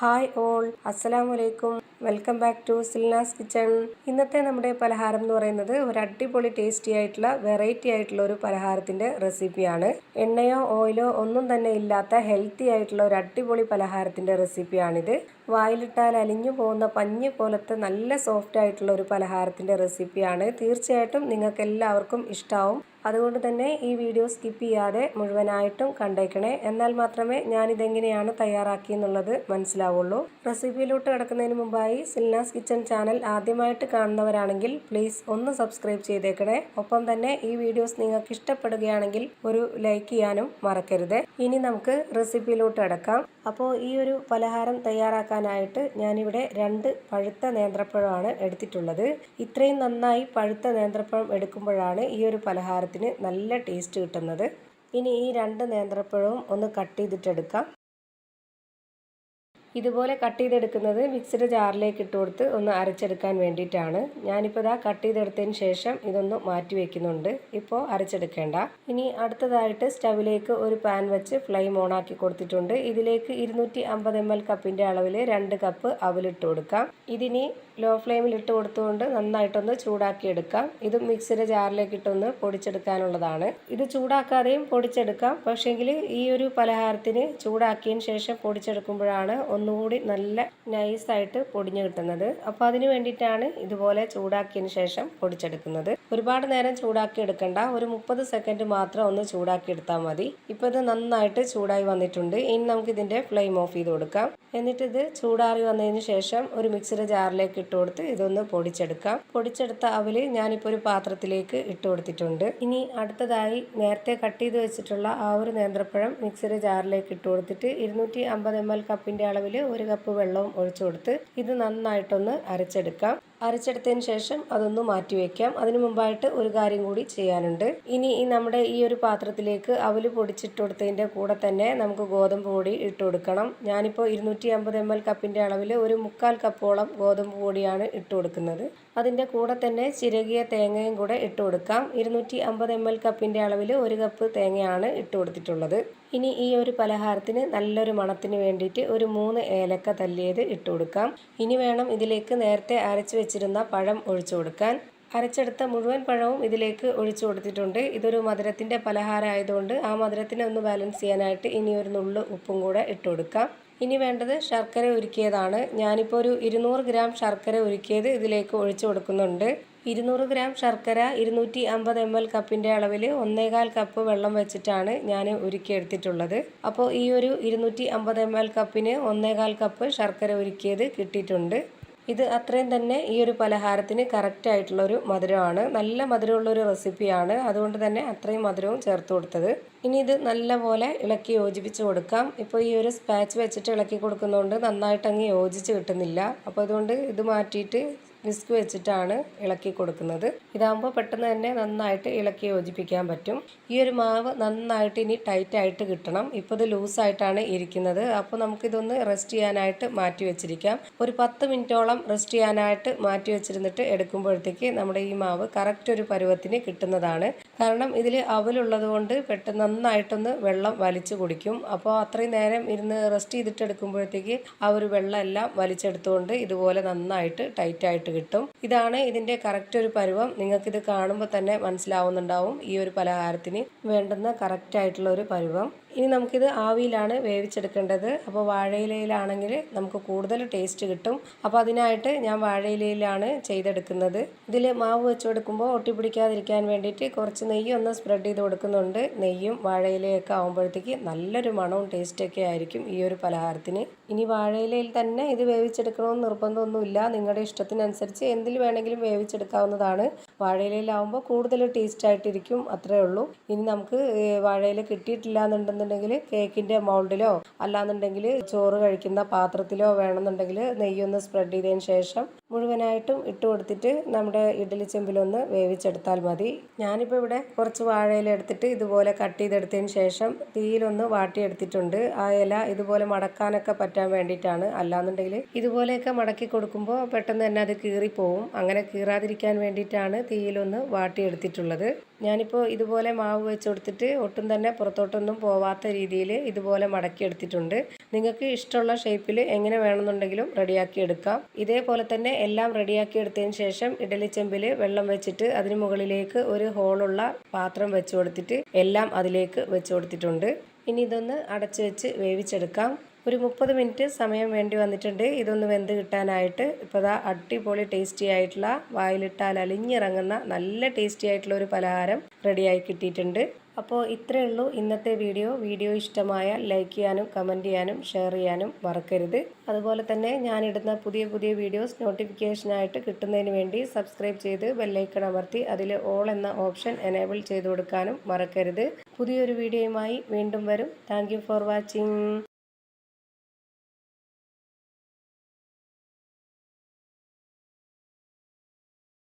Hi all, അസ്സലാമു അലൈക്കും. Welcome back to Silnas kitchen. ഇന്നത്തെ നമ്മുടെ പലഹാരം എന്ന് പറയുന്നത് ഒരു അടിപൊളി ടേസ്റ്റി ആയിട്ടുള്ള വെറൈറ്റി ആയിട്ടുള്ള ഒരു പലഹാരത്തിന്റെ റെസിപ്പിയാണ്. എണ്ണയോ ഓയിലോ ഒന്നും തന്നെ ഇല്ലാത്ത ഹെൽത്തി ആയിട്ടുള്ള ഒരു അടിപൊളി പലഹാരത്തിന്റെ റെസിപ്പിയാണിത്. വായിലിട്ടാൽ അലിഞ്ഞു പോകുന്ന പഞ്ഞ് പോലത്തെ നല്ല സോഫ്റ്റ് ആയിട്ടുള്ള ഒരു പലഹാരത്തിന്റെ റെസിപ്പിയാണ്. തീർച്ചയായിട്ടും നിങ്ങൾക്ക് എല്ലാവർക്കും ഇഷ്ടാവും. അതുകൊണ്ട് തന്നെ ഈ വീഡിയോ സ്കിപ്പ് ചെയ്യാതെ മുഴുവനായിട്ടും കണ്ടേക്കണേ. എന്നാൽ മാത്രമേ ഞാനിതെങ്ങനെയാണ് തയ്യാറാക്കിയെന്നുള്ളത് മനസ്സിലാവുള്ളൂ. റെസിപ്പിയിലോട്ട് കിടക്കുന്നതിന് മുമ്പായി സിൽനാസ് കിച്ചൺ ചാനൽ ആദ്യമായിട്ട് കാണുന്നവരാണെങ്കിൽ പ്ലീസ് ഒന്ന് സബ്സ്ക്രൈബ് ചെയ്തേക്കണേ. ഒപ്പം തന്നെ ഈ വീഡിയോസ് നിങ്ങൾക്ക് ഇഷ്ടപ്പെടുകയാണെങ്കിൽ ഒരു ലൈക്ക് ചെയ്യാനും മറക്കരുത്. ഇനി നമുക്ക് റെസിപ്പിയിലോട്ട് കിടക്കാം. അപ്പോൾ ഈ ഒരു പലഹാരം തയ്യാറാക്കാനായിട്ട് ഞാനിവിടെ 2 പഴുത്ത നേന്ത്രപ്പഴമാണ് എടുത്തിട്ടുള്ളത്. ഇത്രയും നന്നായി പഴുത്ത നേന്ത്രപ്പഴം എടുക്കുമ്പോഴാണ് ഈ ഒരു പലഹാരത്തിന് നല്ല ടേസ്റ്റ് കിട്ടുന്നത്. ഇനി ഈ 2 നേന്ത്രപ്പഴവും ഒന്ന് കട്ട് ചെയ്തിട്ടെടുക്കാം. ഇതുപോലെ കട്ട് ചെയ്തെടുക്കുന്നത് മിക്സിയുടെ ജാറിലേക്ക് ഇട്ട് കൊടുത്ത് ഒന്ന് അരച്ചെടുക്കാൻ വേണ്ടിയിട്ടാണ്. ഞാനിപ്പോൾ ഇതാ കട്ട് ചെയ്തെടുത്തതിന് ശേഷം ഇതൊന്ന് മാറ്റി വെക്കുന്നുണ്ട്. ഇപ്പോൾ അരച്ചെടുക്കേണ്ട. ഇനി അടുത്തതായിട്ട് സ്റ്റവിലേക്ക് ഒരു പാൻ വെച്ച് ഫ്ലെയിം ഓൺ ആക്കി കൊടുത്തിട്ടുണ്ട്. ഇതിലേക്ക് 250 ml കപ്പിൻ്റെ അളവിൽ 2 കപ്പ് അവലിട്ട് കൊടുക്കാം. ഇതിനി ലോ ഫ്ലെയിമിൽ ഇട്ട് കൊടുത്തുകൊണ്ട് നന്നായിട്ടൊന്ന് ചൂടാക്കി എടുക്കാം. ഇത് മിക്സിയുടെ ജാറിലേക്ക് ഇട്ടൊന്ന് പൊടിച്ചെടുക്കാനുള്ളതാണ്. ഇത് ചൂടാക്കാതെയും പൊടിച്ചെടുക്കാം. പക്ഷേങ്കിൽ ഈ ഒരു പലഹാരത്തിന് ചൂടാക്കിയതിന് ശേഷം പൊടിച്ചെടുക്കുമ്പോഴാണ് ഒന്നുകൂടി നല്ല നൈസായിട്ട് പൊടിഞ്ഞു കിട്ടുന്നത്. അപ്പോൾ അതിന് വേണ്ടിയിട്ടാണ് ഇതുപോലെ ചൂടാക്കിയതിന് ശേഷം പൊടിച്ചെടുക്കുന്നത്. ഒരുപാട് നേരം ചൂടാക്കി എടുക്കണ്ട, ഒരു 30 സെക്കൻഡ് മാത്രം ഒന്ന് ചൂടാക്കി എടുത്താൽ മതി. ഇപ്പോൾ ഇത് നന്നായിട്ട് ചൂടായി വന്നിട്ടുണ്ട്. ഇനി നമുക്ക് ഇതിൻ്റെ ഫ്ലെയിം ഓഫ് ചെയ്ത് കൊടുക്കാം. എന്നിട്ട് ഇത് ചൂടാറി വന്നതിന് ശേഷം ഒരു മിക്സിയുടെ ജാറിലേക്ക് ഇട്ട് കൊടുത്ത് ഇതൊന്ന് പൊടിച്ചെടുക്കാം. പൊടിച്ചെടുത്ത അവല് ഞാനിപ്പോൾ ഒരു പാത്രത്തിലേക്ക് ഇട്ട് കൊടുത്തിട്ടുണ്ട്. ഇനി അടുത്തതായി നേരത്തെ കട്ട് ചെയ്ത് വെച്ചിട്ടുള്ള ആ ഒരു നേന്ത്രപ്പഴം മിക്സിയുടെ ജാറിലേക്ക് ഇട്ട് കൊടുത്തിട്ട് 250 ml കപ്പിൻ്റെ അളവിൽ 1 കപ്പ് വെള്ളവും ഒഴിച്ചു കൊടുത്ത് ഇത് നന്നായിട്ടൊന്ന് അരച്ചെടുക്കാം. അരച്ചെടുത്തതിന് ശേഷം അതൊന്ന് മാറ്റി വയ്ക്കാം. അതിനു മുമ്പായിട്ട് ഒരു കാര്യം കൂടി ചെയ്യാനുണ്ട്. ഇനി നമ്മുടെ ഈ ഒരു പാത്രത്തിലേക്ക് അവല് പൊടിച്ചിട്ട് കൊടുത്തതിൻ്റെ കൂടെ തന്നെ നമുക്ക് ഗോതമ്പ് പൊടി ഇട്ട് കൊടുക്കണം. ഞാനിപ്പോൾ 250 ml കപ്പിൻ്റെ അളവിൽ ഒരു 1/4 കപ്പോളം ഗോതമ്പ് പൊടിയാണ് ഇട്ട് കൊടുക്കുന്നത്. അതിൻ്റെ കൂടെ തന്നെ ചിരകിയ തേങ്ങയും കൂടെ ഇട്ട് കൊടുക്കാം. 250 ml കപ്പിൻ്റെ അളവിൽ 1 കപ്പ് തേങ്ങയാണ് ഇട്ട് കൊടുത്തിട്ടുള്ളത്. ഇനി ഈ ഒരു പലഹാരത്തിന് നല്ലൊരു മണത്തിന് വേണ്ടിയിട്ട് ഒരു 3 ഏലക്ക തല്ലിയത് ഇട്ട് കൊടുക്കാം. ഇനി വേണം ഇതിലേക്ക് നേരത്തെ അരച്ച് വെച്ചിരുന്ന പഴം ഒഴിച്ചു കൊടുക്കാൻ. അരച്ചെടുത്ത മുഴുവൻ പഴവും ഇതിലേക്ക് ഒഴിച്ചു കൊടുത്തിട്ടുണ്ട്. ഇതൊരു മധുരത്തിൻ്റെ പലഹാരം ആയതുകൊണ്ട് ആ മധുരത്തിനെ ഒന്ന് ബാലൻസ് ചെയ്യാനായിട്ട് ഇനി ഒരു നുള്ളു ഉപ്പും കൂടെ ഇട്ട് കൊടുക്കാം. ഇനി വേണ്ടത് ശർക്കര ഉരുക്കിയതാണ്. ഞാനിപ്പോൾ ഒരു 200 ഗ്രാം ശർക്കര ഉരുക്കിയത് ഇതിലേക്ക് ഒഴിച്ചു കൊടുക്കുന്നുണ്ട്. 200 ഗ്രാം ശർക്കര 250 ml കപ്പിൻ്റെ അളവിൽ 1/4 കപ്പ് വെള്ളം വെച്ചിട്ടാണ് ഞാൻ ഉരുക്കിയെടുത്തിട്ടുള്ളത്. അപ്പോൾ ഈ ഒരു 250 ml കപ്പിന് 1/4 കപ്പ് ശർക്കര ഉരുക്കിയത് കിട്ടിയിട്ടുണ്ട്. ഇത് അത്രയും തന്നെ ഈ ഒരു പലഹാരത്തിന് കറക്റ്റ് ആയിട്ടുള്ളൊരു മധുരമാണ്. നല്ല മധുരമുള്ളൊരു റെസിപ്പിയാണ്. അതുകൊണ്ട് തന്നെ അത്രയും മധുരവും ചേർത്ത് കൊടുത്തത്. ഇനി ഇത് നല്ലപോലെ ഇളക്കി യോജിപ്പിച്ച് കൊടുക്കാം. ഇപ്പോൾ ഈ ഒരു സ്പാച്ച് വെച്ചിട്ട് ഇളക്കി കൊടുക്കുന്നതുകൊണ്ട് നന്നായിട്ടങ്ങ് യോജിച്ച് കിട്ടുന്നില്ല. അപ്പോൾ അതുകൊണ്ട് ഇത് മാറ്റിയിട്ട് വിസ്ക് വെച്ചിട്ടാണ് ഇളക്കി കൊടുക്കുന്നത്. ഇതാകുമ്പോൾ പെട്ടെന്ന് തന്നെ നന്നായിട്ട് ഇളക്കി യോജിപ്പിക്കാൻ പറ്റും. ഈ ഒരു മാവ് നന്നായിട്ട് ഇനി ടൈറ്റായിട്ട് കിട്ടണം. ഇപ്പോൾ ഇത് ലൂസായിട്ടാണ് ഇരിക്കുന്നത്. അപ്പോൾ നമുക്കിതൊന്ന് റെസ്റ്റ് ചെയ്യാനായിട്ട് മാറ്റി വെച്ചിരിക്കാം. ഒരു 10 മിനിറ്റോളം റെസ്റ്റ് ചെയ്യാനായിട്ട് മാറ്റി വെച്ചിരുന്നിട്ട് എടുക്കുമ്പോഴത്തേക്ക് നമ്മുടെ ഈ മാവ് കറക്റ്റ് ഒരു പരുവത്തിന് കിട്ടുന്നതാണ്. കാരണം ഇതിൽ അവലുള്ളത് കൊണ്ട് പെട്ടെന്ന് നന്നായിട്ടൊന്ന് വെള്ളം വലിച്ചു കുടിക്കും. അപ്പോൾ അത്രയും നേരം ഇരുന്ന് റെസ്റ്റ് ചെയ്തിട്ട് എടുക്കുമ്പോഴത്തേക്ക് ആ ഒരു വെള്ളം എല്ലാം വലിച്ചെടുത്തുകൊണ്ട് ഇതുപോലെ നന്നായിട്ട് ടൈറ്റായിട്ട് കിട്ടും. ഇതാണ് ഇതിൻ്റെ കറക്റ്റ് ഒരു പരുവം. നിങ്ങൾക്കിത് കാണുമ്പോൾ തന്നെ മനസ്സിലാവുന്നുണ്ടാവും ഈ ഒരു പലഹാരത്തിന് വേണ്ടുന്ന കറക്റ്റ് ആയിട്ടുള്ള ഒരു പരുവം. ഇനി നമുക്കിത് ആവിയിലാണ് വേവിച്ചെടുക്കേണ്ടത്. അപ്പോൾ വാഴയിലയിലാണെങ്കിൽ നമുക്ക് കൂടുതൽ ടേസ്റ്റ് കിട്ടും. അപ്പോൾ അതിനായിട്ട് ഞാൻ വാഴയിലയിലാണ് ചെയ്തെടുക്കുന്നത്. ഇതിൽ മാവ് വെച്ച് കൊടുക്കുമ്പോൾ ഒട്ടിപ്പിടിക്കാതിരിക്കാൻ വേണ്ടിയിട്ട് കുറച്ച് നെയ്യ് ഒന്ന് സ്പ്രെഡ് ചെയ്ത് കൊടുക്കുന്നുണ്ട്. നെയ്യും വാഴയിലയൊക്കെ ആകുമ്പോഴത്തേക്ക് നല്ലൊരു മണവും ടേസ്റ്റൊക്കെ ആയിരിക്കും ഈ ഒരു പലഹാരത്തിന്. ഇനി വാഴയിലയിൽ തന്നെ ഇത് വേവിച്ചെടുക്കണമെന്ന് നിർബന്ധമൊന്നുമില്ല. നിങ്ങളുടെ ഇഷ്ടത്തിനനുസരിച്ച് എന്തിൽ വേണമെങ്കിലും വേവിച്ചെടുക്കാവുന്നതാണ്. വാഴയിലയിലാവുമ്പോൾ കൂടുതൽ ടേസ്റ്റ് ആയിട്ടിരിക്കും, അത്രേ ഉള്ളൂ. ഇനി നമുക്ക് വാഴയില കിട്ടിയിട്ടില്ല എന്നുണ്ടെന്നുണ്ടെങ്കിൽ കേക്കിൻ്റെ മൗൾഡിലോ അല്ലാന്നുണ്ടെങ്കിൽ ചോറ് കഴിക്കുന്ന പാത്രത്തിലോ വേണമെന്നുണ്ടെങ്കിൽ നെയ്യൊന്ന് സ്പ്രെഡ് ചെയ്തതിന് ശേഷം മുഴുവനായിട്ടും ഇട്ട് കൊടുത്തിട്ട് നമ്മുടെ ഇഡ്ഡലി ചെമ്പിലൊന്ന് വേവിച്ചെടുത്താൽ മതി. ഞാനിപ്പോൾ ഇവിടെ കുറച്ച് വാഴയില എടുത്തിട്ട് ഇതുപോലെ കട്ട് ചെയ്തെടുത്തതിന് ശേഷം തീയിലൊന്ന് വാട്ടിയെടുത്തിട്ടുണ്ട്. ആ ഇല ഇതുപോലെ മടക്കാനൊക്കെ പറ്റാൻ വേണ്ടിയിട്ടാണ്. അല്ലാന്നുണ്ടെങ്കിൽ ഇതുപോലെയൊക്കെ മടക്കി കൊടുക്കുമ്പോൾ പെട്ടെന്ന് തന്നെ അത് കീറിപ്പോവും. അങ്ങനെ കീറാതിരിക്കാൻ വേണ്ടിയിട്ടാണ് തീയിലൊന്ന് വാട്ടിയെടുത്തിട്ടുള്ളത്. ഞാനിപ്പോൾ ഇതുപോലെ മാവ് വെച്ച് കൊടുത്തിട്ട് ഒട്ടും തന്നെ പുറത്തോട്ടൊന്നും പോവാത്ത രീതിയിൽ ഇതുപോലെ മടക്കി എടുത്തിട്ടുണ്ട്. നിങ്ങൾക്ക് ഇഷ്ടമുള്ള ഷേപ്പിൽ എങ്ങനെ വേണമെന്നുണ്ടെങ്കിലും റെഡിയാക്കി എടുക്കാം. ഇതേപോലെ തന്നെ എല്ലാം റെഡിയാക്കി എടുത്തതിന് ശേഷം ഇഡലിച്ചെമ്പിൽ വെള്ളം വെച്ചിട്ട് അതിന് മുകളിലേക്ക് ഒരു ഹോളുള്ള പാത്രം വെച്ച് കൊടുത്തിട്ട് എല്ലാം അതിലേക്ക് വെച്ച് കൊടുത്തിട്ടുണ്ട്. ഇനി ഇതൊന്ന് അടച്ചു വെച്ച് വേവിച്ചെടുക്കാം. ഒരു 30 മിനിറ്റ് സമയം വേണ്ടി വന്നിട്ടുണ്ട് ഇതൊന്ന് വെന്ത് കിട്ടാനായിട്ട്. ഇപ്പോൾ ദാ അടിപൊളി ടേസ്റ്റി ആയിട്ടുള്ള വായിലിട്ടാൽ അലിഞ്ഞിറങ്ങുന്ന നല്ല ടേസ്റ്റി ആയിട്ടുള്ള ഒരു പലഹാരം റെഡിയായി കിട്ടിയിട്ടുണ്ട്. അപ്പോൾ ഇത്രയേ ഉള്ളൂ ഇന്നത്തെ വീഡിയോ ഇഷ്ടമായാൽ ലൈക്ക് ചെയ്യാനും കമൻറ്റ് ചെയ്യാനും ഷെയർ ചെയ്യാനും മറക്കരുത്. അതുപോലെ തന്നെ ഞാനിടുന്ന പുതിയ വീഡിയോസ് നോട്ടിഫിക്കേഷനായിട്ട് കിട്ടുന്നതിന് വേണ്ടി സബ്സ്ക്രൈബ് ചെയ്ത് ബെല്ലൈക്കൺ അമർത്തി അതിൽ ഓൾ എന്ന ഓപ്ഷൻ എനേബിൾ ചെയ്ത് കൊടുക്കാനും മറക്കരുത്. പുതിയൊരു വീഡിയോയുമായി വീണ്ടും വരും. Thank you for watching.